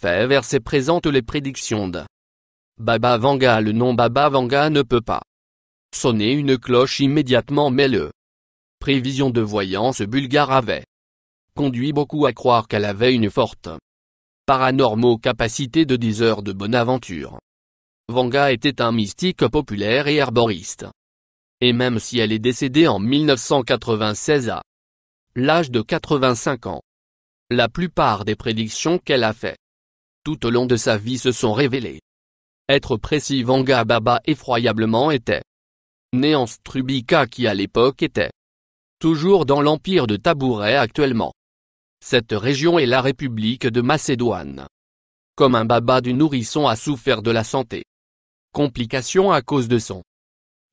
fait verser présente les prédictions de Baba Vanga. Le nom Baba Vanga ne peut pas sonner une cloche immédiatement, mais le prévision de voyance bulgare avait conduit beaucoup à croire qu'elle avait une forte paranormaux capacité de 10 heures de bonne aventure. Vanga était un mystique populaire et herboriste. Et même si elle est décédée en 1996 à l'âge de 85 ans, la plupart des prédictions qu'elle a faites tout au long de sa vie se sont révélées être précis. Vanga Baba effroyablement était né en Strubica, qui à l'époque était toujours dans l'empire de Tabouret. Actuellement, cette région est la République de Macédoine. Comme un baba du nourrisson a souffert de la santé complications à cause de son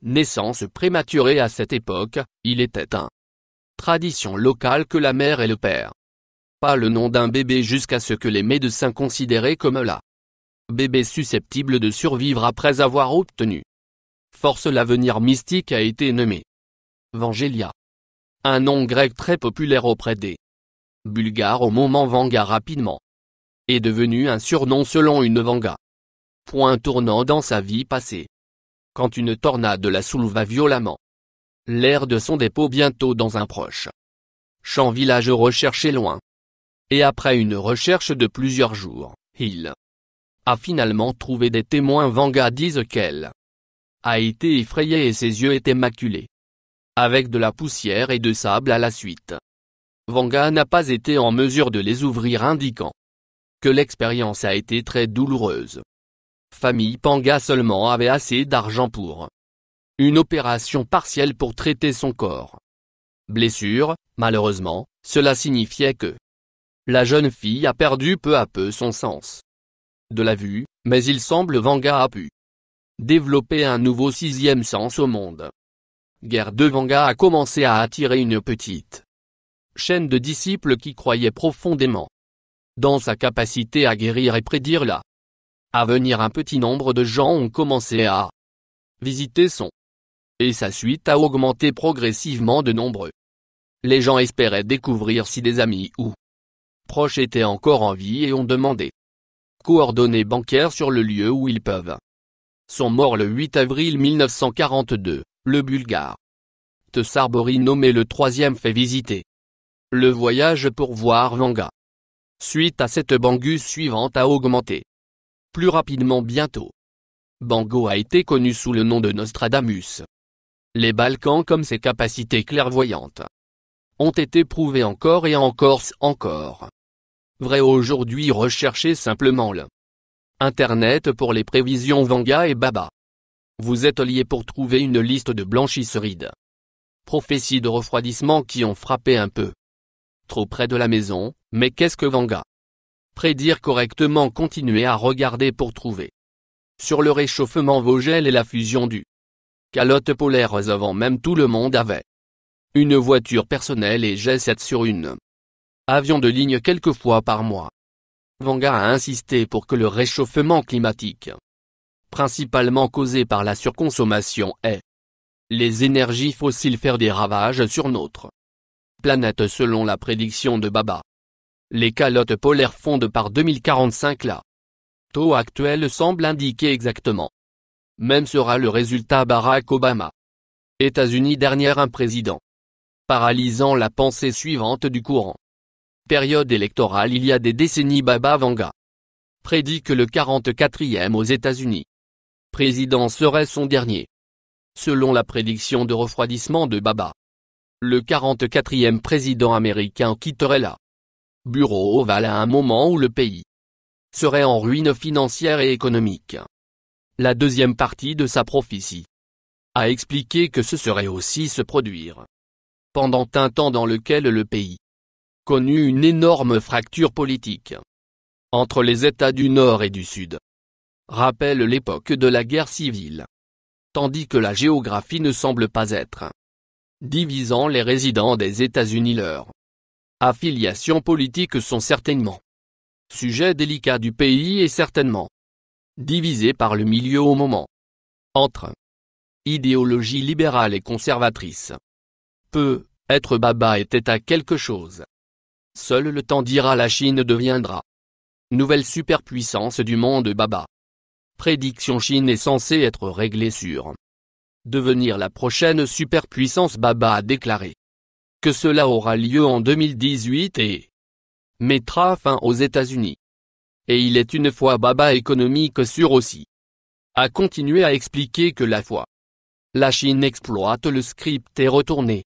naissance prématurée à cette époque, il était un tradition locale que la mère et le père pas le nom d'un bébé jusqu'à ce que les médecins considéraient comme la bébé susceptible de survivre après avoir obtenu force. L'avenir mystique a été nommé Vangelia, un nom grec très populaire auprès des Bulgares au moment. Vanga rapidement est devenu un surnom selon une Vanga. Point tournant dans sa vie passée, quand une tornade la souleva violemment l'air de son dépôt bientôt dans un proche champ village recherché loin. Et après une recherche de plusieurs jours, il a finalement trouvé des témoins. Vanga disent qu'elle a été effrayée et ses yeux étaient maculés avec de la poussière et de sable à la suite. Vanga n'a pas été en mesure de les ouvrir, indiquant que l'expérience a été très douloureuse. Famille Panga seulement avait assez d'argent pour une opération partielle pour traiter son corps. Blessure, malheureusement, cela signifiait que la jeune fille a perdu peu à peu son sens de la vue, mais il semble Vanga a pu développer un nouveau sixième sens au monde. Guerre de Vanga a commencé à attirer une petite chaîne de disciples qui croyaient profondément dans sa capacité à guérir et prédire l'avenir. Un petit nombre de gens ont commencé à visiter son et sa suite a augmenté progressivement de nombreux. Les gens espéraient découvrir si des amis ou proches étaient encore en vie et ont demandé coordonnées bancaires sur le lieu où ils peuvent. Sont morts le 8 avril 1942, le Bulgare Tsarbori nommé le troisième fait visiter le voyage pour voir Vanga. Suite à cette bangus suivante a augmenté plus rapidement bientôt. Bango a été connu sous le nom de Nostradamus. Les Balkans, comme ses capacités clairvoyantes, ont été prouvées encore et encore. Vrai aujourd'hui. Recherchez simplement le Internet pour les prévisions Vanga et Baba. Vous êtes liés pour trouver une liste de blanchisserides, prophéties de refroidissement qui ont frappé un peu trop près de la maison. Mais qu'est-ce que Vanga prédire correctement? Continuez à regarder pour trouver sur le réchauffement Vogel et la fusion du calottes polaires avant même tout le monde avait une voiture personnelle et G7 sur une avion de ligne quelques fois par mois. Vanga a insisté pour que le réchauffement climatique, principalement causé par la surconsommation et les énergies fossiles, faire des ravages sur notre planète. Selon la prédiction de Baba, les calottes polaires fondent par 2045. La taux actuel semble indiquer exactement même sera le résultat. Barack Obama, États-Unis. Dernier un président paralysant la pensée suivante du courant période électorale il y a des décennies. Baba Vanga prédit que le 44e aux États-Unis président serait son dernier. Selon la prédiction de refroidissement de Baba, le 44e président américain quitterait la bureau ovale à un moment où le pays serait en ruine financière et économique. La deuxième partie de sa prophétie a expliqué que ce serait aussi se produire pendant un temps dans lequel le pays connut une énorme fracture politique entre les États du Nord et du Sud. Rappelle l'époque de la guerre civile. Tandis que la géographie ne semble pas être divisant les résidents des États-Unis, leurs affiliations politiques sont certainement sujet délicat du pays et certainement divisé par le milieu au moment entre idéologie libérale et conservatrice. Être Baba était à quelque chose. Seul le temps dira. La Chine deviendra Nouvelle superpuissance du monde Baba. Prédiction: Chine est censée être réglée sur devenir la prochaine superpuissance. Baba a déclaré que cela aura lieu en 2018 et mettra fin aux États-Unis. Et il est une fois Baba économique sûr aussi. A continué à expliquer que la Chine exploite le script et retourner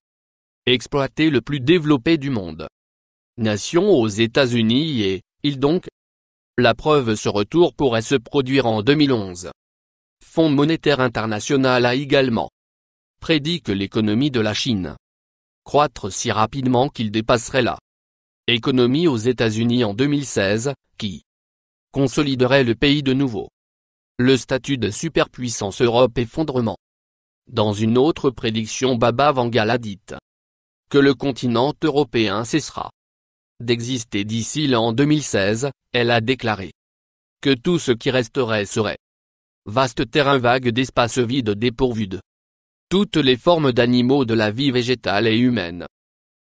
exploiter le plus développé du monde. Nation aux États-Unis et, il donc. La preuve, ce retour pourrait se produire en 2011. Fonds monétaire international a également prédit que l'économie de la Chine croître si rapidement qu'il dépasserait la économie aux États-Unis en 2016, qui consoliderait le pays de nouveau. Le statut de superpuissance Europe effondrement. Dans une autre prédiction, Baba Vanga a dit que le continent européen cessera d'exister d'ici l'an 2016. Elle a déclaré que tout ce qui resterait serait vaste terrain vague d'espace vide dépourvu de toutes les formes d'animaux, de la vie végétale et humaine.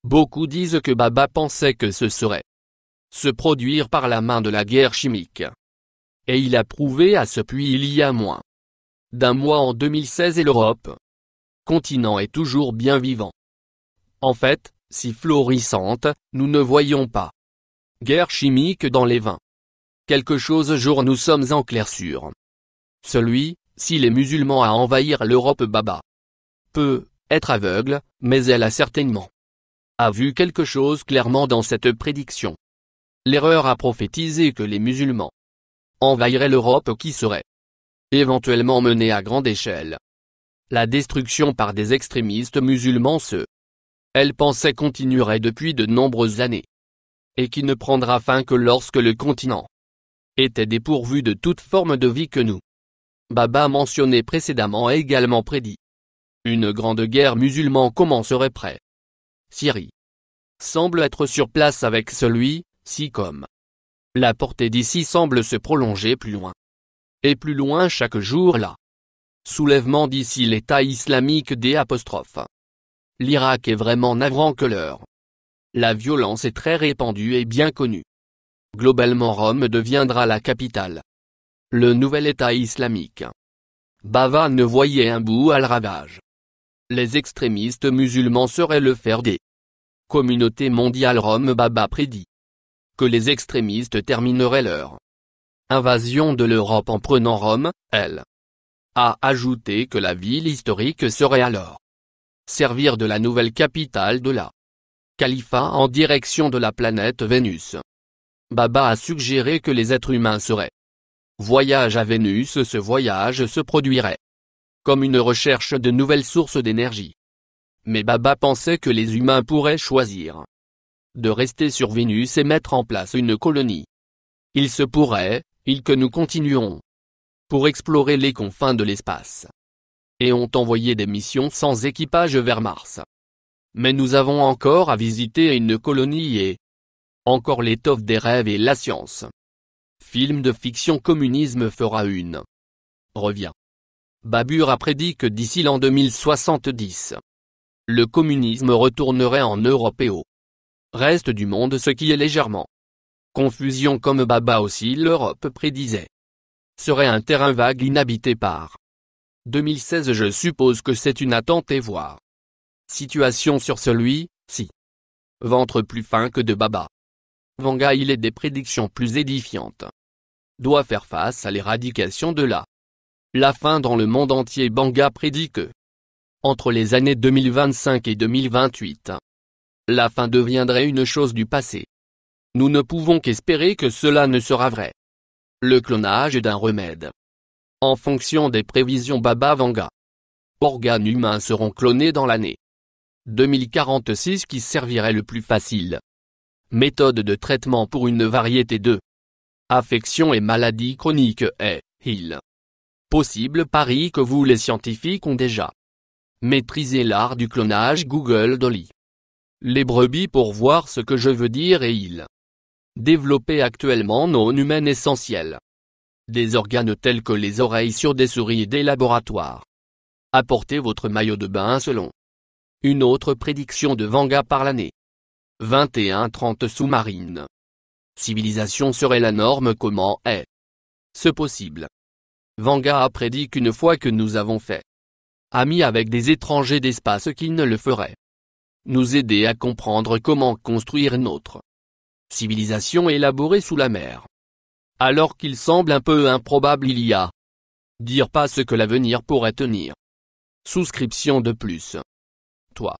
Beaucoup disent que Baba pensait que ce serait se produire par la main de la guerre chimique. Et il a prouvé à ce puits il y a moins d'un mois en 2016 et l'Europe continent est toujours bien vivant. En fait, si florissante, nous ne voyons pas guerre chimique dans les vins. Quelque chose jour nous sommes en clair sur celui, si les musulmans à envahir l'Europe. Baba peut être aveugle, mais elle a certainement vu quelque chose clairement dans cette prédiction. L'erreur à prophétiser que les musulmans envahiraient l'Europe qui serait éventuellement menée à grande échelle. La destruction par des extrémistes musulmans elle pensait continuerait depuis de nombreuses années. Et qui ne prendra fin que lorsque le continent était dépourvu de toute forme de vie que nous. Baba mentionné précédemment a également prédit une grande guerre musulmane commencerait près Syrie. Semble être sur place avec celui-ci comme la portée d'ici semble se prolonger plus loin. Et plus loin chaque jour là. Soulèvement d'ici l'État islamique des apostrophes. L'Irak est vraiment navrant que la violence est très répandue et bien connue. Globalement Rome deviendra la capitale. Le nouvel État islamique. Baba ne voyait un bout à le ravage. Les extrémistes musulmans seraient le fer des communautés mondiales. Rome. Baba prédit que les extrémistes termineraient leur invasion de l'Europe en prenant Rome. Elle a ajouté que la ville historique serait alors servir de la nouvelle capitale de la califat en direction de la planète Vénus. Baba a suggéré que les êtres humains seraient voyage à Vénus. Ce voyage se produirait comme une recherche de nouvelles sources d'énergie. Mais Baba pensait que les humains pourraient choisir de rester sur Vénus et mettre en place une colonie. Il se pourrait, que nous continuons pour explorer les confins de l'espace. Et ont envoyé des missions sans équipage vers Mars. Mais nous avons encore à visiter une colonie et encore l'étoffe des rêves et la science. Film de fiction. Communisme fera une revient. Babur a prédit que d'ici l'an 2070, le communisme retournerait en Europe et au reste du monde, ce qui est légèrement confusion. Comme Baba aussi l'Europe prédisait serait un terrain vague inhabité par 2016. Je suppose que c'est une attente et voir situation sur celui-ci. Ventre plus fin que de Baba Vanga. Il est des prédictions plus édifiantes. Doit faire face à l'éradication de la faim dans le monde entier. Banga prédit que entre les années 2025 et 2028, la faim deviendrait une chose du passé. Nous ne pouvons qu'espérer que cela ne sera vrai. Le clonage est un remède. En fonction des prévisions Baba Vanga, organes humains seront clonés dans l'année 2046 qui servirait le plus facile. Méthode de traitement pour une variété de affections et maladies chroniques est il possible pari que vous les scientifiques ont déjà maîtrisé l'art du clonage. Google Dolly les brebis pour voir ce que je veux dire et il développait actuellement non humaines essentielles. Des organes tels que les oreilles sur des souris et des laboratoires. Apportez votre maillot de bain selon une autre prédiction de Vanga par l'année 2130 sous-marine Civilisation serait la norme. Comment est-ce possible? Vanga a prédit qu'une fois que nous avons fait amis avec des étrangers d'espace qu'ils ne le feraient nous aider à comprendre comment construire notre civilisation élaborée sous la mer. Alors qu'il semble un peu improbable il y a dire pas ce que l'avenir pourrait tenir. Souscription de plus. Toi.